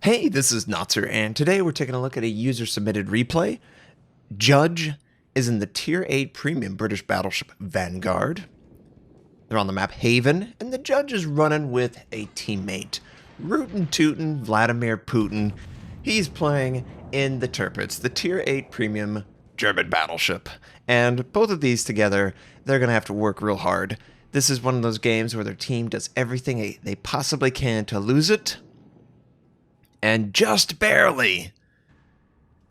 Hey, this is Notser, and today we're taking a look at a user-submitted replay. Judge is in the Tier 8 Premium British Battleship Vanguard. They're on the map Haven, and the Judge is running with a teammate, Rootin' Tootin' Vladimir Putin. He's playing in the Tirpitz, the Tier 8 Premium German battleship. And both of these together, they're going to have to work real hard. This is one of those games where their team does everything they possibly can to lose it. And just barely,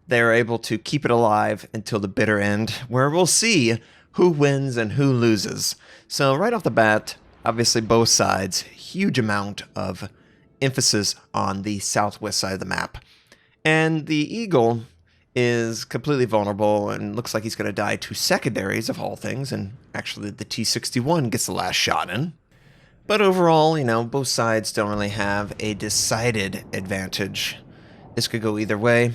they're able to keep it alive until the bitter end, where we'll see who wins and who loses. So right off the bat, obviously both sides, huge amount of emphasis on the southwest side of the map. And the Eagle is completely vulnerable and looks like he's going to die to secondaries of all things, and actually the T-61 gets the last shot in. But overall, both sides don't really have a decided advantage. This could go either way.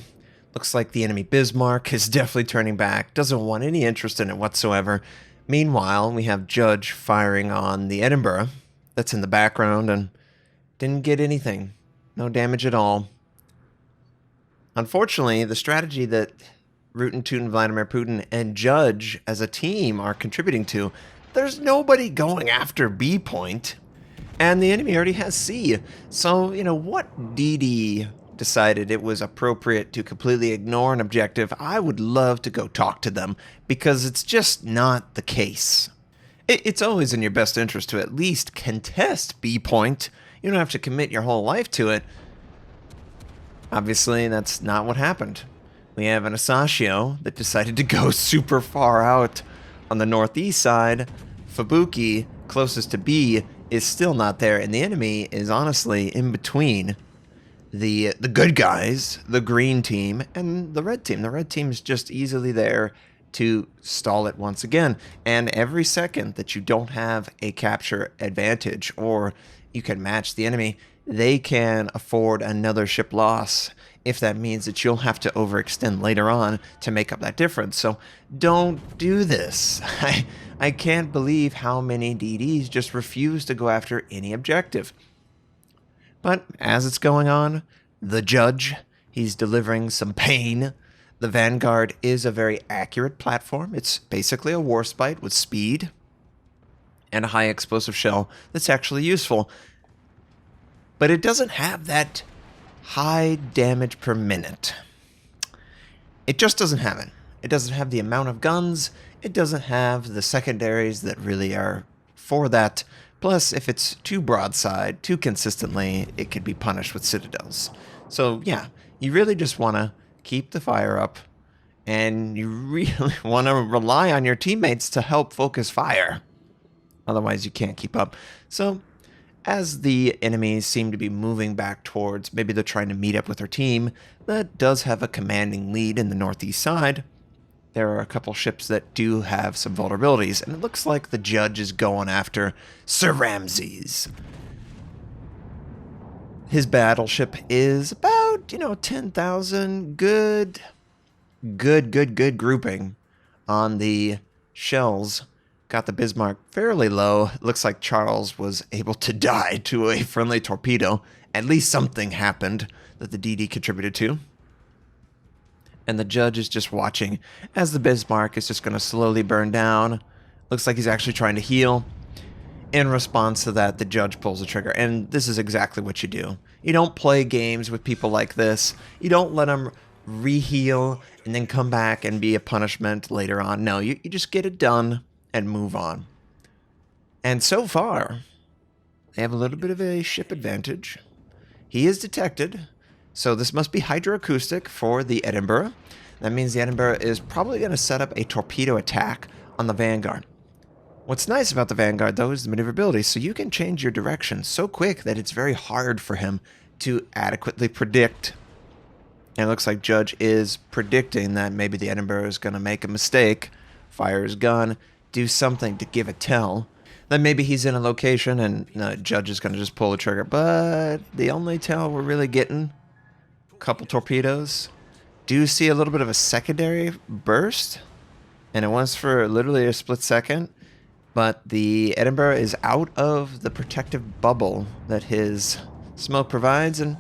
Looks like the enemy Bismarck is definitely turning back, doesn't want any interest in it whatsoever. Meanwhile, we have Judge firing on the Edinburgh that's in the background and didn't get anything. No damage at all. Unfortunately, the strategy that Rootin' Tootin' Vladimir Putin and Judge as a team are contributing to, there's nobody going after B point. And the enemy already has C. So, what DD decided it was appropriate to completely ignore an objective, I would love to go talk to them, because it's just not the case. It's always in your best interest to at least contest B point. You don't have to commit your whole life to it. Obviously, that's not what happened. We have an Asashio that decided to go super far out on the northeast side. Fubuki, closest to B, is still not there, and the enemy is honestly in between the good guys, the green team, and the red team. The red team is just easily there to stall it once again. And every second that you don't have a capture advantage, or you can match the enemy, they can afford another ship loss, if that means that you'll have to overextend later on to make up that difference. So don't do this. I can't believe how many DDs just refuse to go after any objective. But as it's going on, the Judge, he's delivering some pain. The Vanguard is a very accurate platform. It's basically a Warspite with speed and a high explosive shell that's actually useful. But it doesn't have that high damage per minute. It just doesn't have it. It doesn't have the amount of guns. It doesn't have the secondaries that really are for that. Plus, if it's too broadside, too consistently, it could be punished with citadels. So yeah, you really just want to keep the fire up, and you really want to rely on your teammates to help focus fire. Otherwise, you can't keep up. So as the enemies seem to be moving back towards, maybe they're trying to meet up with their team that does have a commanding lead in the northeast side, there are a couple ships that do have some vulnerabilities, and it looks like the Judge is going after Sir Ramses. His battleship is about, 10,000. Good grouping on the shells. Got the Bismarck fairly low. It looks like Charles was able to die to a friendly torpedo. At least something happened that the DD contributed to. And the Judge is just watching as the Bismarck is just going to slowly burn down. Looks like he's actually trying to heal. In response to that, the Judge pulls the trigger. And this is exactly what you do. You don't play games with people like this. You don't let them re-heal and then come back and be a punishment later on. No, you just get it done and move on. And so far, they have a little bit of a ship advantage. He is detected. So this must be hydroacoustic for the Edinburgh. That means the Edinburgh is probably going to set up a torpedo attack on the Vanguard. What's nice about the Vanguard, though, is the maneuverability. So you can change your direction so quick that it's very hard for him to adequately predict. And it looks like Judge is predicting that maybe the Edinburgh is going to make a mistake, fire his gun, do something to give a tell. Then maybe he's in a location and Judge is going to just pull the trigger. But the only tell we're really getting, couple torpedoes. Do see a little bit of a secondary burst, and it was for literally a split second, but the Edinburgh is out of the protective bubble that his smoke provides, and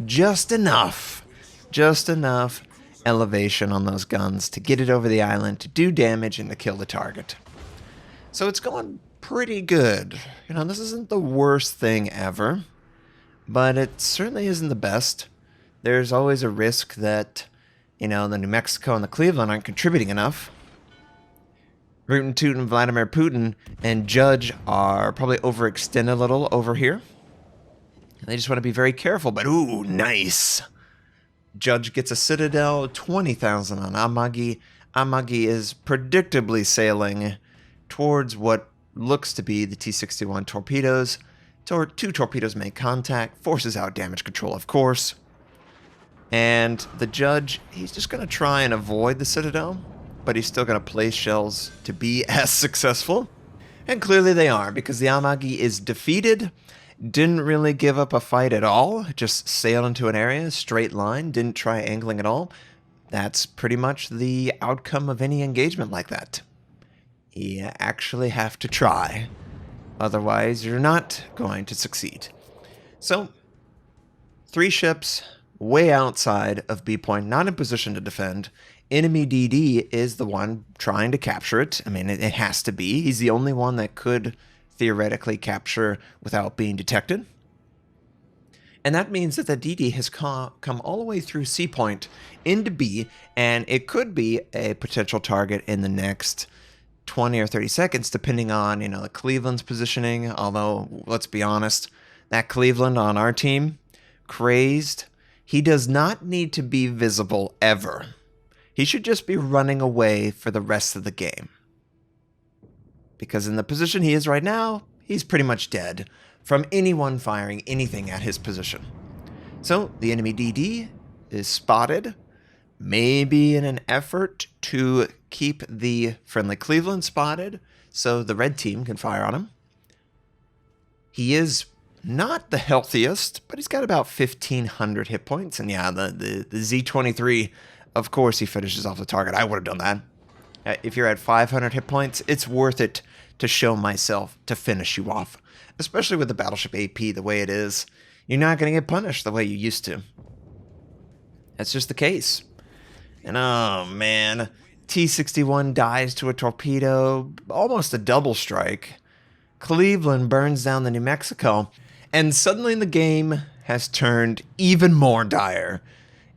just enough elevation on those guns to get it over the island, to do damage, and to kill the target. So it's going pretty good. You know, this isn't the worst thing ever, but it certainly isn't the best. There's always a risk that, you know, the New Mexico and the Cleveland aren't contributing enough. Rootin' Tootin' Vladimir Putin and Judge are probably overextended a little over here. They just want to be very careful, but ooh, nice. Judge gets a Citadel, 20,000 on Amagi. Amagi is predictably sailing towards what looks to be the T-61 torpedoes. Two torpedoes make contact, forces out damage control, of course. And the Judge, he's just going to try and avoid the Citadel, but he's still going to place shells to be as successful. And clearly they are, because the Amagi is defeated. Didn't really give up a fight at all, just sailed into an area, straight line, didn't try angling at all. That's pretty much the outcome of any engagement like that. You actually have to try, otherwise you're not going to succeed. So, 3 ships way outside of B point, not in position to defend. Enemy DD is the one trying to capture it. I mean, it has to be. He's the only one that could theoretically capture without being detected. And that means that the DD has come all the way through C point into B, and it could be a potential target in the next 20 or 30 seconds, depending on, you know, the Cleveland's positioning. Although, let's be honest, that Cleveland on our team, crazed, he does not need to be visible ever. He should just be running away for the rest of the game. Because in the position he is right now, he's pretty much dead from anyone firing anything at his position. So the enemy DD is spotted, maybe in an effort to keep the friendly Cleveland spotted so the red team can fire on him. He is not the healthiest, but he's got about 1,500 hit points. And yeah, the Z-23, of course he finishes off the target. I would have done that. If you're at 500 hit points, it's worth it to show myself to finish you off. Especially with the Battleship AP the way it is. You're not going to get punished the way you used to. That's just the case. And oh man, T-61 dies to a torpedo, almost a double strike. Cleveland burns down the New Mexico, and suddenly the game has turned even more dire.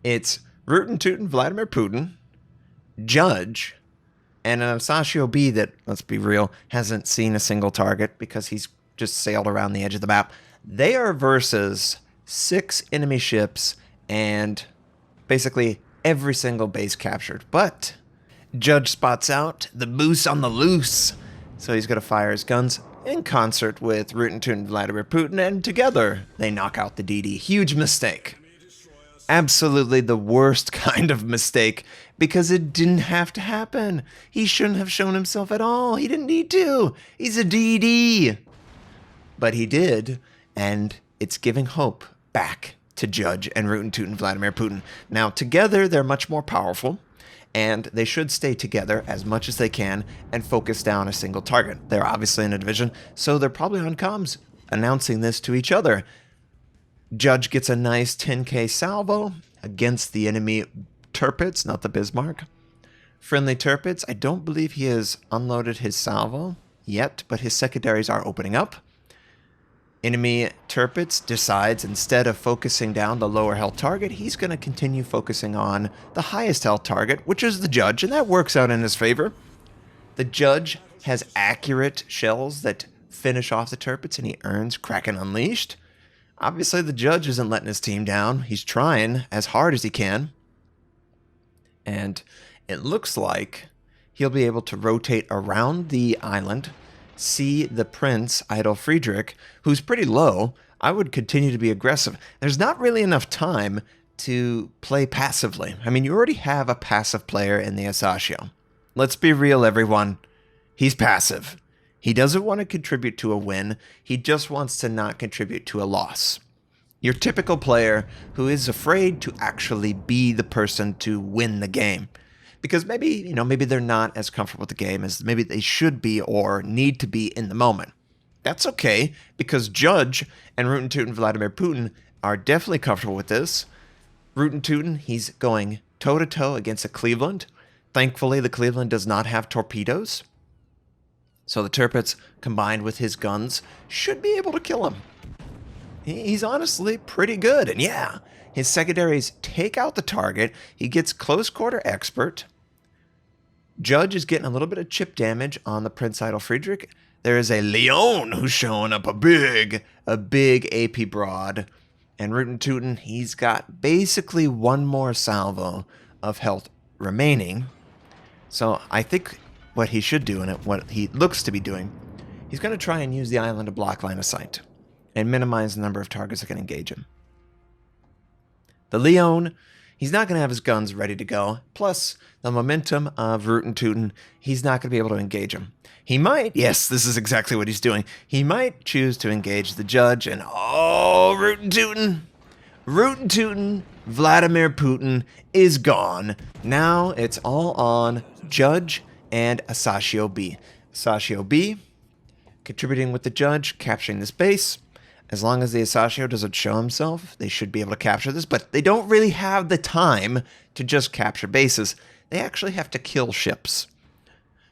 It's Rootin' Tootin' Vladimir Putin, Judge, and an Asashio B that, let's be real, hasn't seen a single target because he's just sailed around the edge of the map. They are versus 6 enemy ships and basically every single base captured. But Judge spots out the moose on the loose, so he's going to fire his guns in concert with Rootin' Tootin' Vladimir Putin, and together they knock out the DD. Huge mistake. Absolutely the worst kind of mistake, because it didn't have to happen. He shouldn't have shown himself at all. He didn't need to. He's a DD. But he did, and it's giving hope back to Judge and Rootin' Tootin' Vladimir Putin. Now, together, they're much more powerful, and they should stay together as much as they can and focus down a single target. They're obviously in a division, so they're probably on comms announcing this to each other. Judge gets a nice 10k salvo against the enemy Tirpitz, not the Bismarck. Friendly Tirpitz, I don't believe he has unloaded his salvo yet, but his secondaries are opening up. Enemy Tirpitz decides, instead of focusing down the lower health target, he's going to continue focusing on the highest health target, which is the Judge, and that works out in his favor. The Judge has accurate shells that finish off the Tirpitz, and he earns Kraken Unleashed. Obviously, the Judge isn't letting his team down. He's trying as hard as he can. And it looks like he'll be able to rotate around the island, see the Prince, Idol Friedrich, who's pretty low. I would continue to be aggressive. There's not really enough time to play passively. I mean, you already have a passive player in the Asashio. Let's be real, everyone. He's passive. He doesn't want to contribute to a win. He just wants to not contribute to a loss. Your typical player who is afraid to actually be the person to win the game. Because maybe they're not as comfortable with the game as maybe they should be or need to be in the moment. That's okay, because Judge and Rootin' Tootin' Vladimir Putin, are definitely comfortable with this. Rootin' Tootin', he's going toe-to-toe against a Cleveland. Thankfully, the Cleveland does not have torpedoes. So the Tirpitz, combined with his guns, should be able to kill him. He's honestly pretty good. And yeah, his secondaries take out the target. He gets close quarter expert. Judge is getting a little bit of chip damage on the Prince Idle Friedrich. There is a Leon who's showing up a big AP broad. And Rootin' Tootin', he's got basically one more salvo of health remaining. So I think what he should do, and what he looks to be doing, he's going to try and use the island to block line of sight and minimize the number of targets that can engage him. The Leon, he's not going to have his guns ready to go. Plus, the momentum of Rootin' Tootin', he's not going to be able to engage him. He might, yes, this is exactly what he's doing. He might choose to engage the Judge, and oh, Rootin' Tootin', Vladimir Putin is gone. Now it's all on Judge and Asashio B. Asashio B contributing with the Judge, capturing this base. As long as the Asashio doesn't show himself, they should be able to capture this, but they don't really have the time to just capture bases. They actually have to kill ships.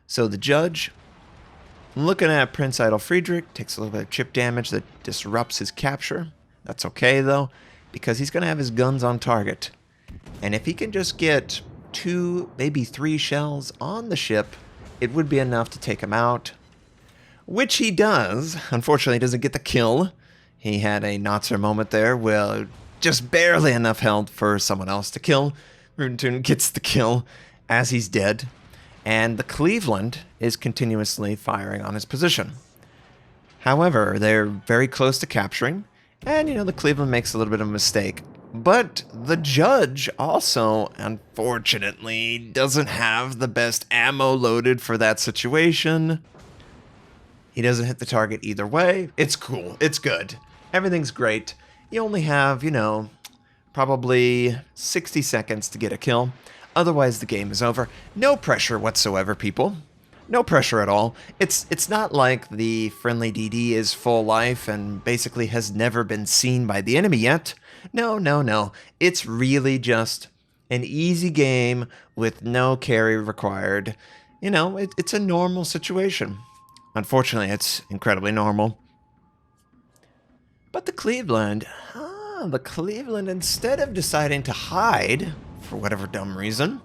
So the Judge, looking at Prince Idle Friedrich, takes a little bit of chip damage that disrupts his capture. That's okay, though, because he's going to have his guns on target. And if he can just get 2, maybe 3 shells on the ship, it would be enough to take him out. Which he does. Unfortunately, he doesn't get the kill. He had a Notser moment there, well, just barely enough health for someone else to kill. Rootin' Tootin' gets the kill as he's dead. And the Cleveland is continuously firing on his position. However, they're very close to capturing. And, the Cleveland makes a little bit of a mistake. But the Judge also, unfortunately, doesn't have the best ammo loaded for that situation. He doesn't hit the target either way. It's cool. It's good. Everything's great. You only have, probably 60 seconds to get a kill. Otherwise, the game is over. No pressure whatsoever, people. No pressure at all. It's not like the friendly DD is full life and basically has never been seen by the enemy yet. No. It's really just an easy game with no carry required. It's a normal situation. Unfortunately, it's incredibly normal. But the Cleveland, instead of deciding to hide, for whatever dumb reason,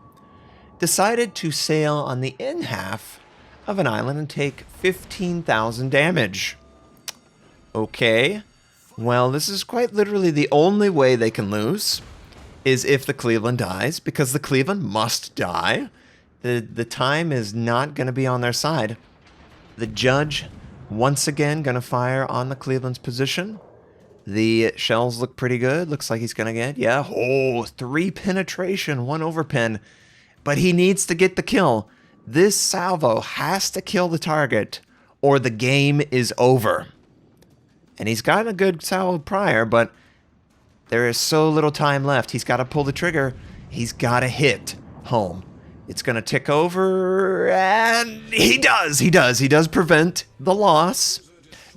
decided to sail on the in half of an island and take 15,000 damage. Okay, well, this is quite literally the only way they can lose, is if the Cleveland dies, because the Cleveland must die. The time is not going to be on their side. The Judge, once again, going to fire on the Cleveland's position. The shells look pretty good. Looks like he's going to get, 3 penetration, 1 overpen. But he needs to get the kill. This salvo has to kill the target, or the game is over. And he's got a good salvo prior, but there is so little time left. He's got to pull the trigger. He's got to hit home. It's going to tick over, and he does. He does prevent the loss.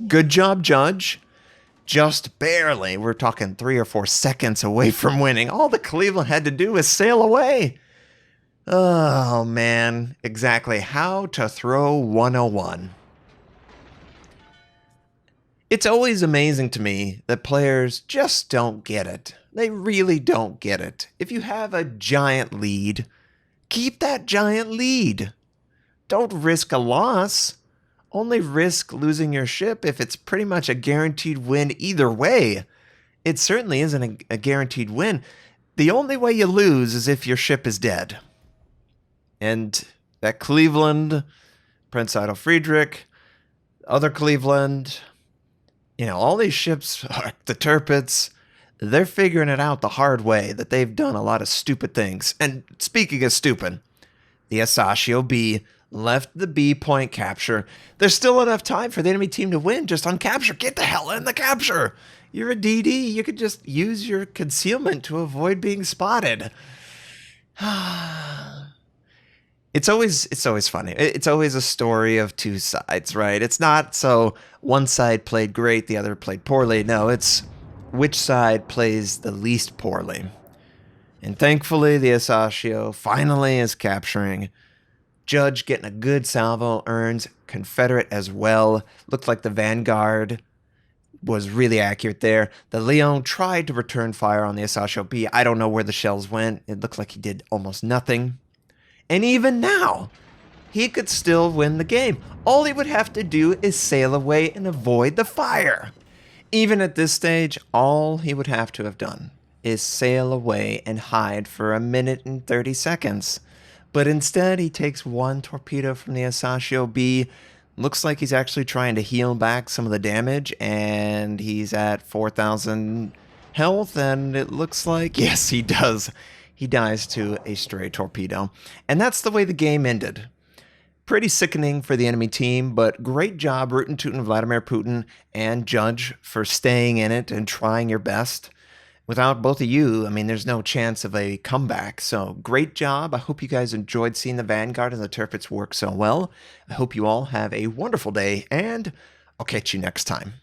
Good job, Judge. Just barely. We're talking 3 or 4 seconds away from winning. All the Cleveland had to do was sail away. Oh, man. Exactly. How to throw 101. It's always amazing to me that players just don't get it. They really don't get it. If you have a giant lead, keep that giant lead. Don't risk a loss. Only risk losing your ship if it's pretty much a guaranteed win either way. It certainly isn't a guaranteed win. The only way you lose is if your ship is dead. And that Cleveland, Prince Idle Friedrich, other Cleveland, all these ships, the Tirpitz, they're figuring it out the hard way, that they've done a lot of stupid things. And speaking of stupid, the Asashio B left the B point capture. There's still enough time for the enemy team to win just on capture. Get the hell in the capture. You're a DD. You could just use your concealment to avoid being spotted. It's always funny. It's always a story of two sides, right? It's not so one side played great, the other played poorly. No, it's which side plays the least poorly. And thankfully, the Asashio finally is capturing. Judge getting a good salvo, earns Confederate as well. Looked like the Vanguard was really accurate there. The Leon tried to return fire on the Asashio B. I don't know where the shells went. It looked like he did almost nothing. And even now, he could still win the game. All he would have to do is sail away and avoid the fire. Even at this stage, all he would have to have done is sail away and hide for 1 minute and 30 seconds. But instead, he takes one torpedo from the Asashio B. Looks like he's actually trying to heal back some of the damage, and he's at 4,000 health, and it looks like, yes, he does. He dies to a stray torpedo. And that's the way the game ended. Pretty sickening for the enemy team, but great job, Rootin' Tootin' Vladimir Putin and Judge, for staying in it and trying your best. Without both of you, I mean, there's no chance of a comeback. So great job. I hope you guys enjoyed seeing the Vanguard and the Tirpitz work so well. I hope you all have a wonderful day, and I'll catch you next time.